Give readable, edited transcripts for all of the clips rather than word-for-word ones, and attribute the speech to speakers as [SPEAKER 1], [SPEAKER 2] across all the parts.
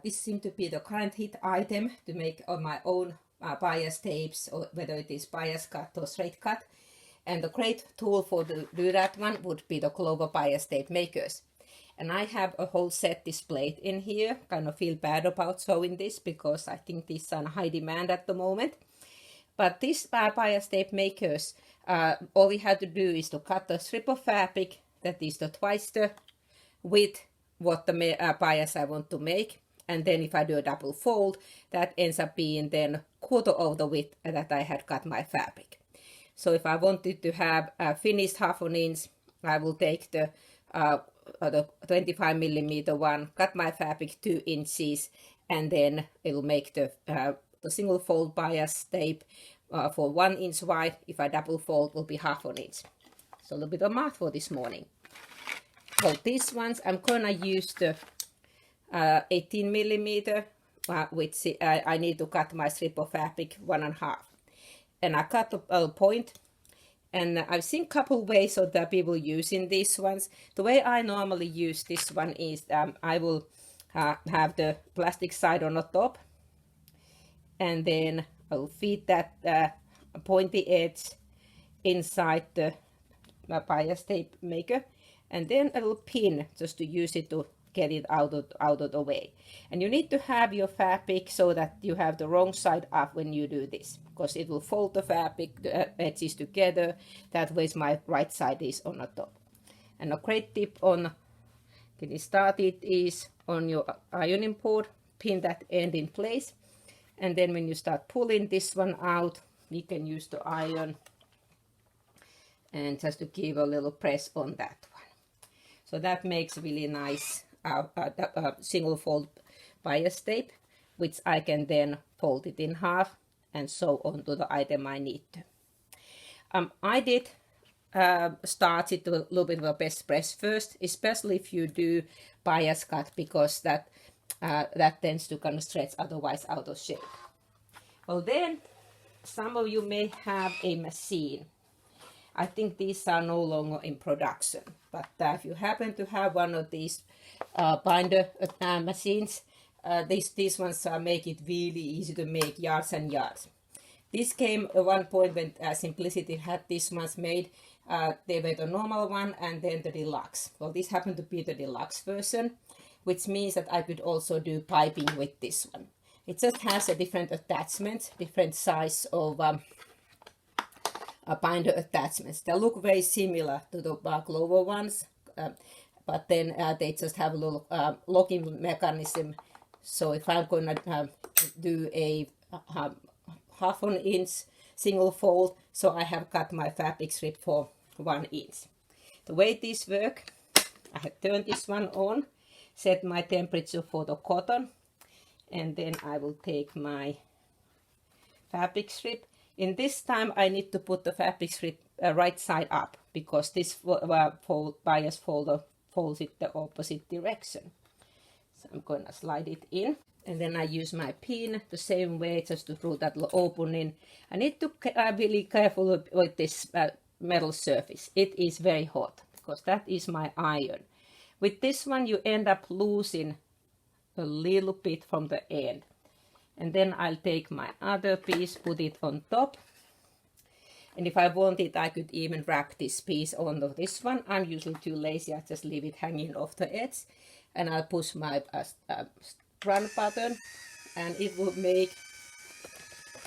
[SPEAKER 1] This seems to be the current hit item to make on my own bias tapes, or whether it is bias cut or straight cut. And the great tool for to do that one would be the Clover bias tape makers. And I have a whole set displayed in here. Kind of feel bad about showing this because I think these are in high demand at the moment. But these bias tape makers, all we have to do is to cut a strip of fabric that is the twice the width what the bias I want to make. And then if I do a double fold, that ends up being then quarter of the width that I had cut my fabric. So if I wanted to have a finished 1/2 inch, I will take the 25mm one, cut my fabric 2 inches, and then it will make the single fold bias tape for 1 inch wide. If I double fold, will be 1/2 inch. So a little bit of math for this morning. So these ones, I'm gonna use the 18mm, which I need to cut my strip of fabric 1.5. And I cut a point. And I've seen a couple ways of the people using these ones. The way I normally use this one is I will have the plastic side on the top, and then I will feed that pointy edge inside the bias tape maker, and then a little pin just to use it to get it out of the way. And you need to have your fabric so that you have the wrong side up when you do this, because it will fold the fabric, the edges together. That way my right side is on the top. And a great tip on getting started is on your ironing board, pin that end in place. And then when you start pulling this one out, you can use the iron and just to give a little press on that one. So that makes really nice single fold bias tape, which I can then fold it in half and sew onto the item I need to. I did start it a little bit of a best press first, especially if you do bias cut, because that tends to kind of stretch otherwise out of shape. Well, then some of you may have a machine. I think these are no longer in production, but if you happen to have one of these binder machines, these ones make it really easy to make yards and yards. This came at one point when Simplicity had these ones made. They were the normal one and then the deluxe. Well, this happened to be the deluxe version, which means that I could also do piping with this one. It just has a different attachment, different size of binder attachments. They look very similar to the Clover ones, but then they just have a little locking mechanism. So if I'm going to do a 1/2 inch single fold, so I have cut my fabric strip for 1 inch. The way these work, I have turned this one on, set my temperature for the cotton, and then I will take my fabric strip. In this time, I need to put the fabric strip right side up, because this bias folder folds it the opposite direction. So I'm going to slide it in, and then I use my pin the same way, just to through that little opening. I need to be really careful with this metal surface. It is very hot, because that is my iron. With this one, you end up losing a little bit from the end. And then I'll take my other piece, put it on top. And if I wanted, I could even wrap this piece onto this one. I'm usually too lazy, I just leave it hanging off the edge. And I'll push my run button, and it will make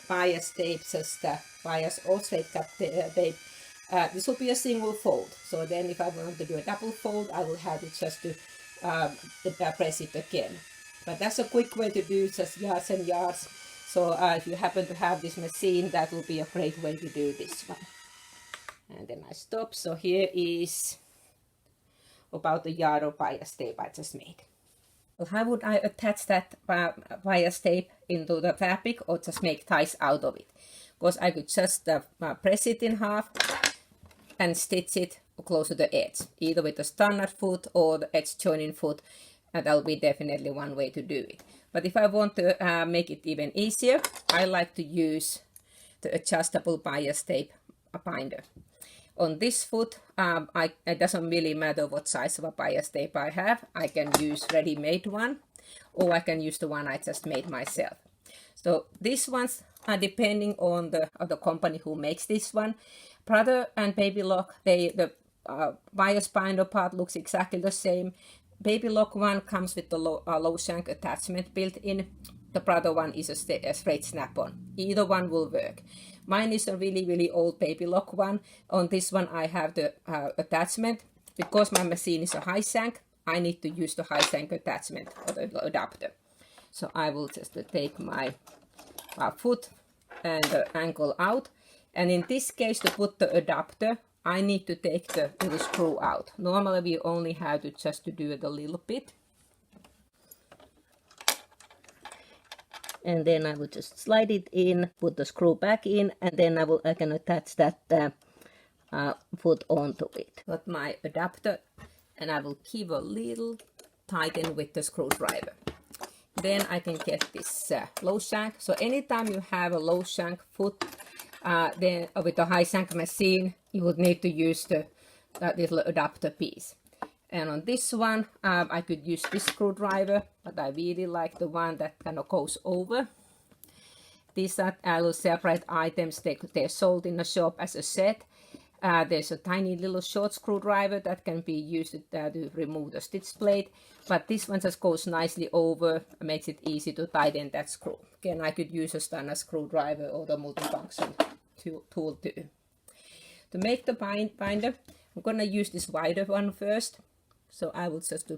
[SPEAKER 1] bias tape, just bias or straight cut tape. This will be a single fold. So then if I want to do a double fold, I will have it just to press it again. But that's a quick way to do just yards and yards. So if you happen to have this machine, that will be a great way to do this one. And then I stop. So here is about a yard of bias tape I just made. Well, how would I attach that bias tape into the fabric, or just make ties out of it? Because I could just press it in half and stitch it close to the edge, either with the standard foot or the edge joining foot. That'll be definitely one way to do it. But if I want to make it even easier, I like to use the adjustable bias tape binder. On this foot, it doesn't really matter what size of a bias tape I have. I can use ready-made one. or I can use the one I just made myself. So these ones are depending on the company who makes this one. Brother and Baby Lock, the bias binder part looks exactly the same. Baby Lock one comes with the low shank attachment built in. The Brother one is a straight snap-on. Either one will work. Mine is a really old Baby Lock one. On this one I have the attachment. Because my machine is a high shank, I need to use the high shank attachment or the adapter. So I will just take my foot and the ankle out. And in this case, to put the adapter, I need to take the little screw out. Normally we only have to just to do it a little bit. And then I will just slide it in, put the screw back in, and then I can attach that foot onto it. Got my adapter, and I will give a little tighten with the screwdriver. Then I can get this low shank. So anytime you have a low shank foot, then with a high shank machine, you would need to use the little adapter piece. And on this one, I could use this screwdriver, but I really like the one that kind of goes over. These are little separate items. They're sold in the shop as a set. There's a tiny little short screwdriver that can be used to remove the stitch plate, but this one just goes nicely over, makes it easy to tighten that screw. Again, I could use a standard screwdriver or the multifunction tool too. To make the binder, I'm gonna use this wider one first. So I will just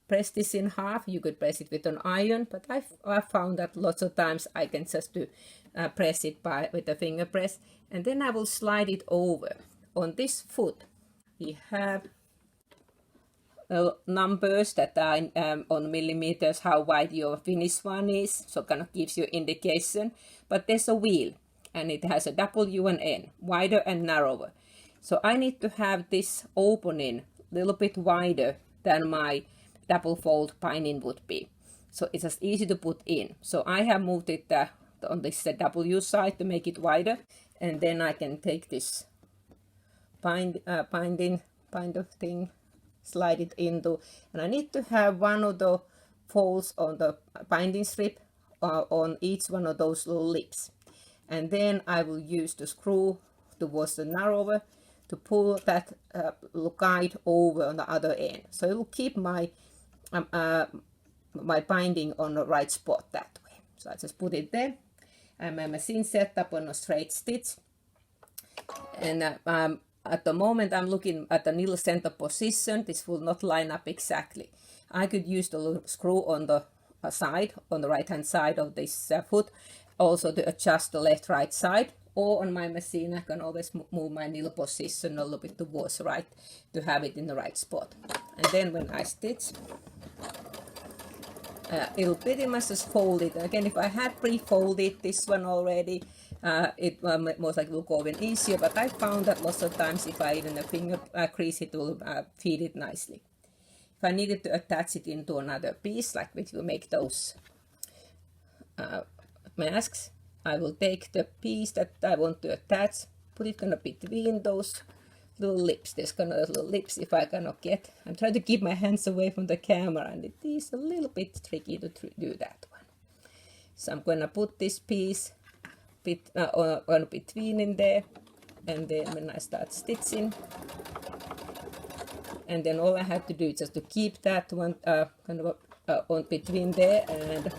[SPEAKER 1] press this in half. You could press it with an iron, but I found that lots of times I can just press it with a finger press, and then I will slide it over. On this foot, we have numbers that are on millimeters, how wide your finish one is, so kind of gives you indication. But there's a wheel, and it has a W and N, wider and narrower. So I need to have this opening a little bit wider than my double fold binding would be. So it's just easy to put in. So I have moved it on this W side to make it wider, and then I can take this binding thing, slide it into, and I need to have one of the folds on the binding strip on each one of those little lips, and then I will use the screw towards the narrower to pull that guide over on the other end. So it will keep my my binding on the right spot that way. So I just put it there, and my machine set up on a straight stitch, and at the moment I'm looking at the needle center position. This will not line up exactly. I could use the little screw on the side, on the right hand side of this foot, also to adjust the left right side, or on my machine I can always move my needle position a little bit towards right to have it in the right spot. And then when I stitch, it'll pretty much just fold it. Again, if I had pre-folded this one already, it most likely will go even easier, but I found that lots of times if I even a finger crease, it will feed it nicely. If I needed to attach it into another piece, like if you make those masks, I will take the piece that I want to attach, put it kind of between those little lips. There's kind of little lips if I cannot get. I'm trying to keep my hands away from the camera, and it is a little bit tricky to do that one. So I'm going to put this piece on between in there, and then when I start stitching, and then all I have to do is just to keep that one kind of on between there. And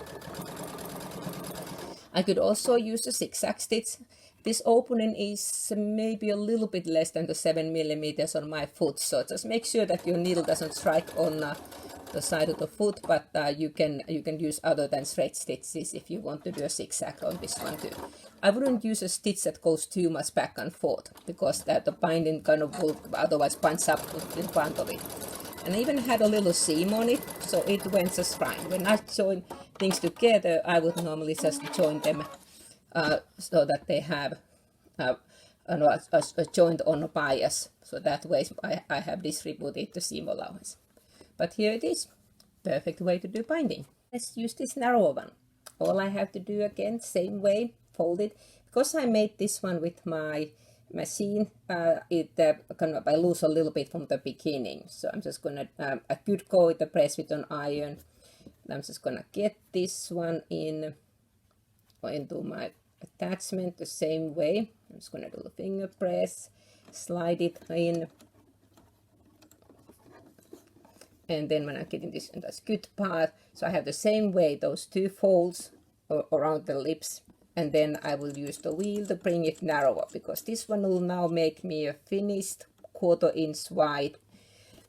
[SPEAKER 1] I could also use a zigzag stitch. This opening is maybe a little bit less than the 7 millimeters on my foot, so just make sure that your needle doesn't strike on the side of the foot, but you can use other than straight stitches if you want to do a zigzag on this one too. I wouldn't use a stitch that goes too much back and forth, because the binding kind of will otherwise punch up in front of it. And I even had a little seam on it, so it went just fine. When I join things together, I would normally just join them so that they have a joint on a bias, so that way I have distributed the seam allowance. But here it is, perfect way to do binding. Let's use this narrower one. All I have to do again, same way, fold it. Because I made this one with my machine, I lose a little bit from the beginning. So I'm just gonna, I could go with the press with an iron, I'm just gonna get this one into my attachment the same way. I'm just gonna do a finger press, slide it in, and then when I'm getting this in this good part, so I have the same way those two folds around the lips, and then I will use the wheel to bring it narrower, because this one will now make me a finished 1/4 inch wide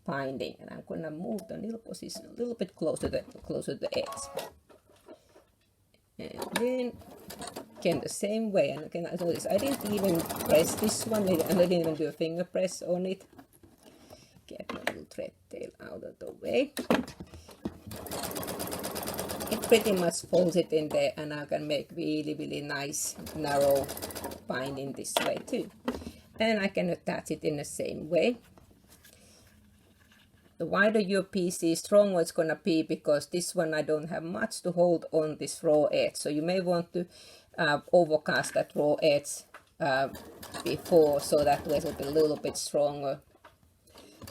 [SPEAKER 1] binding. And I'm gonna move the needle position a little bit closer to the edge, and then again the same way. And again, I notice I didn't even press this one, and I didn't even do a finger press on it. Get my little thread tail out of the way. It pretty much folds it in there, and I can make really nice narrow binding this way too. And I can attach it in the same way. The wider your piece is, stronger it's gonna be, because this one I don't have much to hold on this raw edge. So you may want to overcast that raw edge before, so that way it will be a little bit stronger.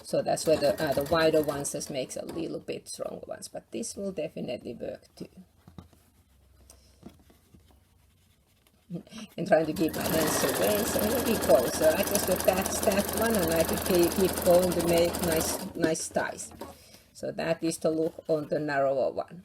[SPEAKER 1] So that's where the wider ones just makes a little bit stronger ones, but this will definitely work too. And trying to keep my hands away, so here we go. So I just attach that one, and I can keep going to make nice ties. So that is the look on the narrower one.